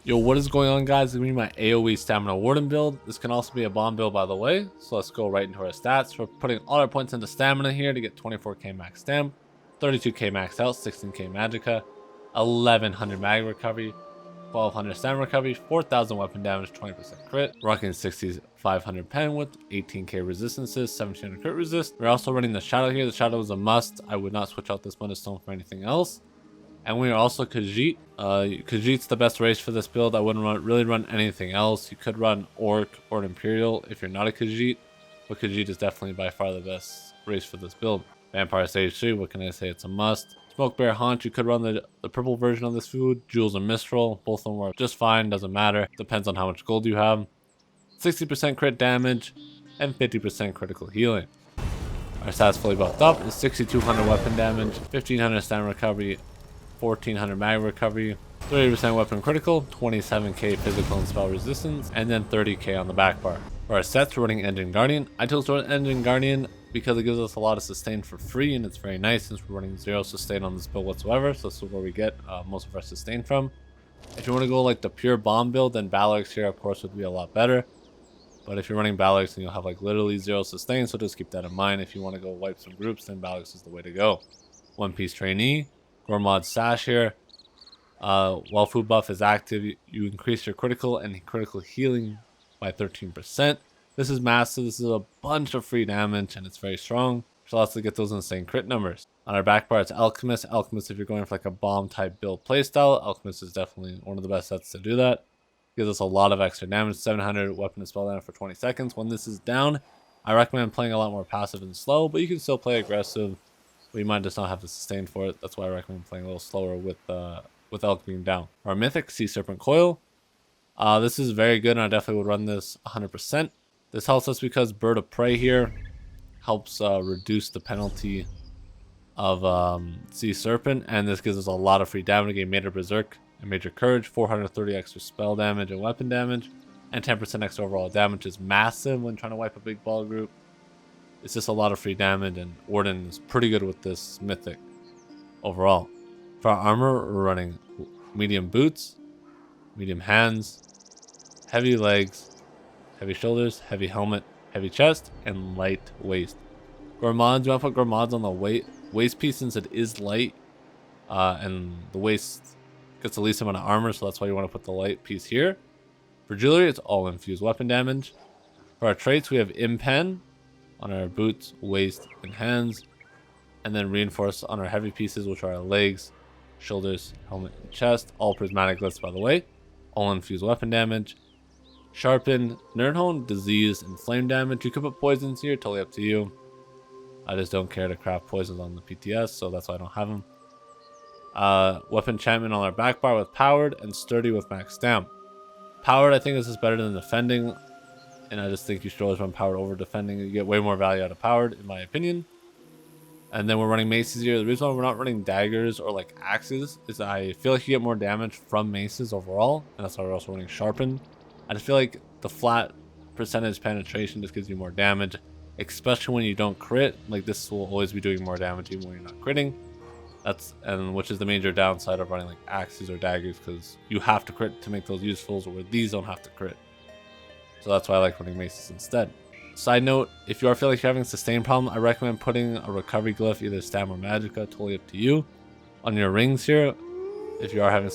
Yo, what is going on, guys? It's gonna be my AoE Stamina Warden build. This can also be a bomb build, by the way. So let's go right into our stats. We're putting all our points into stamina here to get 24k max stam, 32k max health, 16k magicka, 1100 mag recovery, 1200 stamina recovery, 4000 weapon damage, 20% crit, rocking 6500 pen with 18k resistances, 1700 crit resist. We're also running the shadow here. The shadow is a must. I would not switch out this Stone for anything else. And we are also Khajiit. Khajiit's the best race for this build. I wouldn't really run anything else. You could run Orc or an Imperial if you're not a Khajiit, but Khajiit is definitely by far the best race for this build. Vampire Stage 3, what can I say? It's a must. Smoke Bear Haunch, you could run the purple version of this food. Jewels and Mistral, both of them work just fine, doesn't matter. Depends on how much gold you have. 60% crit damage and 50% critical healing. Our stats fully buffed up is 6200 weapon damage, 1500 stamina recovery, 1400 mag recovery, 30% weapon critical, 27k physical and spell resistance, and then 30k on the back bar. For our sets, we're running Engine Guardian. I chose to run Engine Guardian because it gives us a lot of sustain for free, and it's very nice since we're running 0 sustain on this build whatsoever, so this is where we get most of our sustain from. If you want to go like the pure bomb build, then Balorix here of course would be a lot better. But if you're running Balorix, then you'll have like literally 0 sustain, so just keep that in mind. If you want to go wipe some groups, then Balorix is the way to go. One Piece Trainee. Gormod Sash here. While food buff is active, you increase your critical and critical healing by 13%. This is massive. This is a bunch of free damage, and it's very strong, which allows us to get those insane crit numbers. On our back bar, it's Alchemist. Alchemist, if you're going for like a bomb type build playstyle, Alchemist is definitely one of the best sets to do that. Gives us a lot of extra damage, 700 weapon and spell damage for 20 seconds. When this is down, I recommend playing a lot more passive and slow, but you can still play aggressive. But you might just not have the sustain for it. That's why I recommend playing a little slower with Elk being down. Our Mythic Sea Serpent Coil. This is very good, and I definitely would run this 100%. This helps us because Bird of Prey here helps reduce the penalty of Sea Serpent, and this gives us a lot of free damage. Again, Major Berserk and Major Courage, 430 extra spell damage and weapon damage, and 10% extra overall damage is massive when trying to wipe a big ball group. It's just a lot of free damage, and Warden is pretty good with this Mythic overall. For our armor, we're running medium boots, medium hands, heavy legs, heavy shoulders, heavy helmet, heavy chest, and light waist. Gourmands, you want to put Gourmands on the waist piece since it is light, and the waist gets the least amount of armor, so that's why you want to put the light piece here. For jewelry, it's all infused weapon damage. For our traits, we have Impen on our boots, waist, and hands, and then reinforce on our heavy pieces, which are our legs, shoulders, helmet, and chest. All prismatic glyphs, by the way. All infused weapon damage. Sharpen, Nerdhone, disease, and flame damage. You could put poisons here, totally up to you. I just don't care to craft poisons on the PTS, so that's why I don't have them. Weapon enchantment on our back bar with powered, and sturdy with max stam. Powered, I think this is better than defending, and I just think you should always run powered over defending. You get way more value out of powered, in my opinion. And then we're running maces here. The reason why we're not running daggers or like axes is I feel like you get more damage from maces overall, and that's why we're also running sharpened. I just feel like the flat percentage penetration just gives you more damage, especially when you don't crit. Like this will always be doing more damage even when you're not critting. Which is the major downside of running like axes or daggers, because you have to crit to make those useful, where these don't have to crit. So that's why I like running maces instead. Side note, if you are feeling like you're having a sustain problem, I recommend putting a recovery glyph, either stam or magicka, totally up to you, on your rings here. If you are having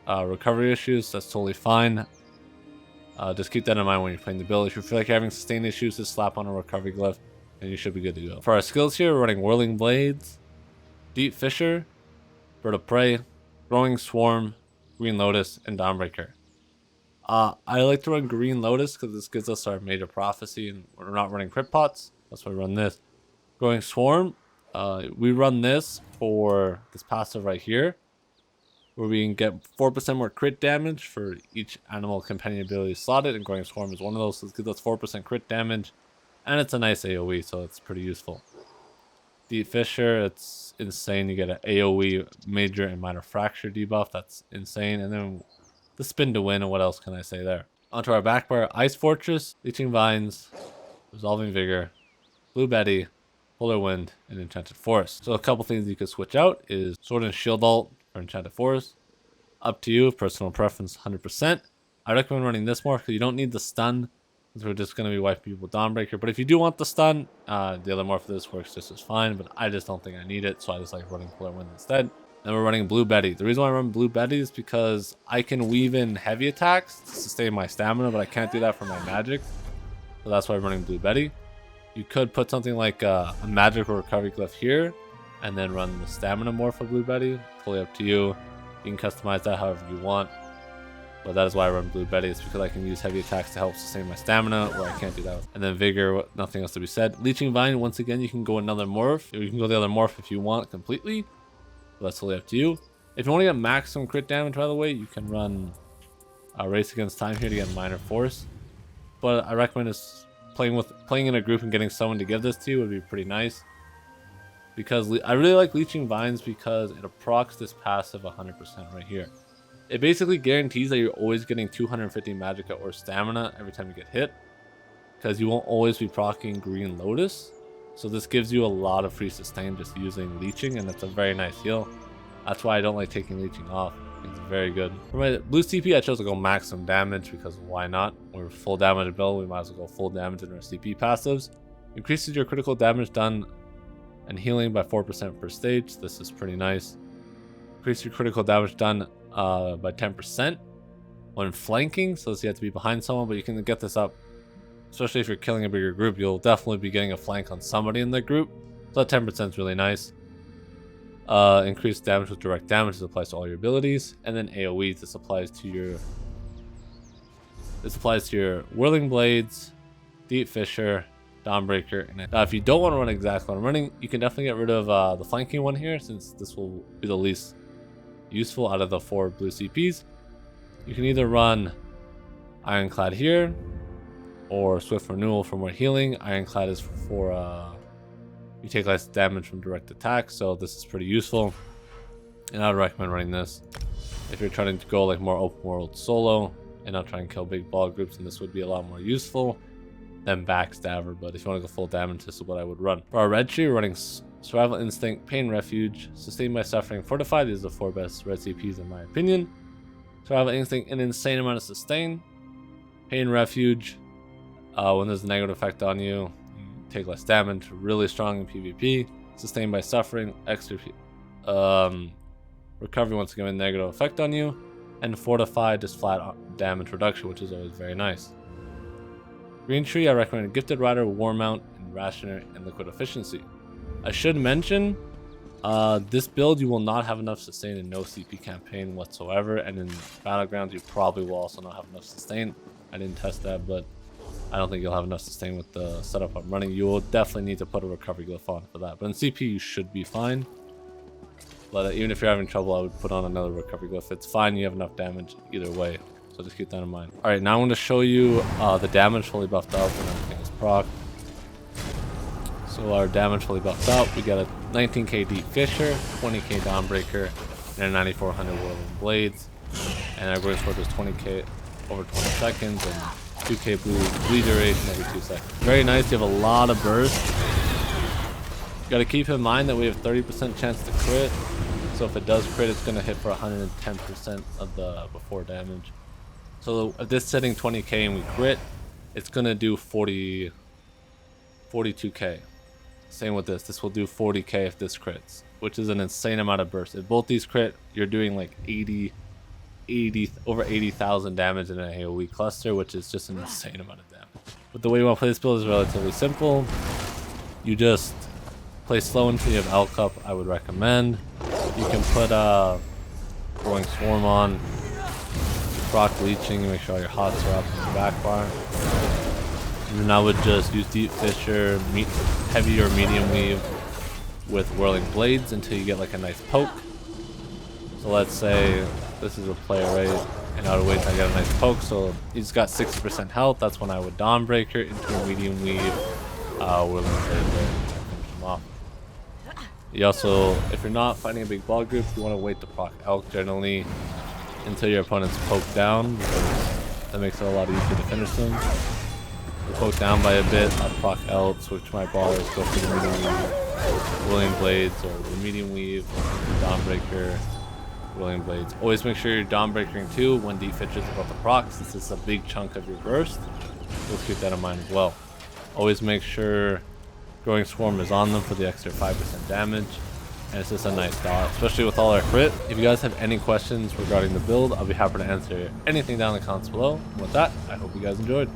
recovery issues, that's totally fine. Just keep that in mind when you're playing the build. If you feel like you're having sustain issues, just slap on a recovery glyph and you should be good to go. For our skills here, we're running Whirling Blades, Deep Fissure, Bird of Prey, Growing Swarm, Green Lotus, and Dawnbreaker. I like to run Green Lotus because this gives us our Major Prophecy, and we're not running crit pots. That's why we run this. Growing Swarm, we run this for this passive right here, where we can get 4% more crit damage for each animal companion ability slotted, and Growing Swarm is one of those, so this gives us 4% crit damage, and it's a nice AoE, so it's pretty useful. Deep Fissure, it's insane. You get an AoE Major and Minor Fracture debuff, that's insane, and then the Spin to Win, and what else can I say there? Onto our back bar, Ice Fortress, Leeching Vines, Resolving Vigor, Blue Betty, Polar Wind, and Enchanted Forest. So a couple things you could switch out is Sword and Shield ult for Enchanted Forest, Up to you, personal preference, 100%. I recommend running this morph because you don't need the stun, since we're just going to be wiping people with Dawnbreaker. But if you do want the stun, the other morph of this works just as fine, but I just don't think I need it, so I just like running Polar Wind instead. Then we're running Blue Betty. The reason why I run Blue Betty is because I can weave in heavy attacks to sustain my stamina, but I can't do that for my magic. So that's why I'm running Blue Betty. You could put something like a magical recovery glyph here, and then run the stamina morph of Blue Betty. Totally up to you. You can customize that however you want. But that is why I run Blue Betty. It's because I can use heavy attacks to help sustain my stamina, where I can't do that. And then Vigor, nothing else to be said. Leeching Vine, once again, you can go another morph. You can go the other morph if you want completely. But that's totally up to you. If you want to get maximum crit damage, by the way, you can run Race Against Time here to get minor force. But I recommend is playing in a group and getting someone to give this to you would be pretty nice. Because I really like Leeching Vines because it procs this passive 100% right here. It basically guarantees that you're always getting 250 magicka or stamina every time you get hit, because you won't always be proccing Green Lotus. So this gives you a lot of free sustain just using leeching, and it's a very nice heal. That's why I don't like taking leeching off. It's very good. For my blue CP, I chose to go maximum damage because why not? We're full damage build, we might as well go full damage in our CP passives. Increases your critical damage done and healing by 4% per stage. This is pretty nice. Increase your critical damage done by 10% when flanking, so you have to be behind someone, but you can get this up, especially if you're killing a bigger group. You'll definitely be getting a flank on somebody in that group, so that 10% is really nice. Increased damage with direct damage. This applies to all your abilities, and then AoE. This applies to your Whirling Blades, Deep Fissure, Dawnbreaker, and if you don't want to run exactly what I'm running, you can definitely get rid of the flanking one here, since this will be the least useful out of the 4 blue CPs. You can either run Ironclad here or Swift Renewal for more healing. Ironclad is for you take less damage from direct attack, so this is pretty useful, and I would recommend running this if you're trying to go like more open world solo and not try and kill big ball groups, and this would be a lot more useful than Backstabber. But if you want to go full damage, this is what I would run. For our red tree, we're running Survival Instinct, Pain Refuge, Sustain by Suffering, Fortify. These are the 4 best red CPs in my opinion. Survival Instinct, an insane amount of sustain. Pain Refuge, when there's a negative effect on you, take less damage, really strong in PvP. Sustain by Suffering, extra recovery once again with negative effect on you. And Fortify, just flat damage reduction, which is always very nice. Green Tree, I recommend Gifted Rider, War Mount, and Rationer, and Liquid Efficiency. I should mention, this build you will not have enough sustain in no CP campaign whatsoever, and in Battlegrounds you probably will also not have enough sustain. I didn't test that, but I don't think you'll have enough sustain with the setup I'm running. You will definitely need to put a recovery glyph on for that, but in CP you should be fine. But even if you're having trouble, I would put on another recovery glyph. It's fine, you have enough damage either way, so just keep that in mind. Alright, now I'm going to show you the damage fully buffed up and everything is proc. So our damage fully buffed out, we got a 19k Deep Fissure, 20k Dawnbreaker, and a 9400 Whirling Blades. And our growth score is 20k over 20 seconds, and 2k bleed duration every 2 seconds. Very nice, you have a lot of burst. You gotta keep in mind that we have 30% chance to crit. So if it does crit, it's gonna hit for 110% of the before damage. So if this setting 20k and we crit, it's gonna do 42k. Same with this will do 40k if this crits, which is an insane amount of burst. If both these crit, you're doing like over 80,000 damage in an AoE cluster, which is just an insane amount of damage. But the way you want to play this build is relatively simple. You just play slow until you have L Cup, I would recommend. You can put Growing Swarm on, proc leeching, make sure all your hots are up in the back bar. And then I would just use Deep Fissure, heavy or medium weave with Whirling Blades until you get like a nice poke. So let's say this is a player right, and I would wait until I get a nice poke. So he's got 60% health. That's when I would Dawnbreaker into a medium weave, Whirling Blade there, and finish him off. You also, if you're not fighting a big ball group, you want to wait to proc Elk generally until your opponent's poked down, because that makes it a lot easier to finish them. Poke down by a bit, I'll proc Elk, switch my bars, go for the medium weave, Whirling Blades, or the medium weave, Dawnbreaker, Whirling Blades. Always make sure you're down breaking too when deep fitches about the proc, since it's a big chunk of your burst. Let's keep that in mind as well. Always make sure Growing Swarm is on them for the extra 5% damage. And it's just a nice dot, especially with all our crit. If you guys have any questions regarding the build, I'll be happy to answer anything down in the comments below. And with that, I hope you guys enjoyed.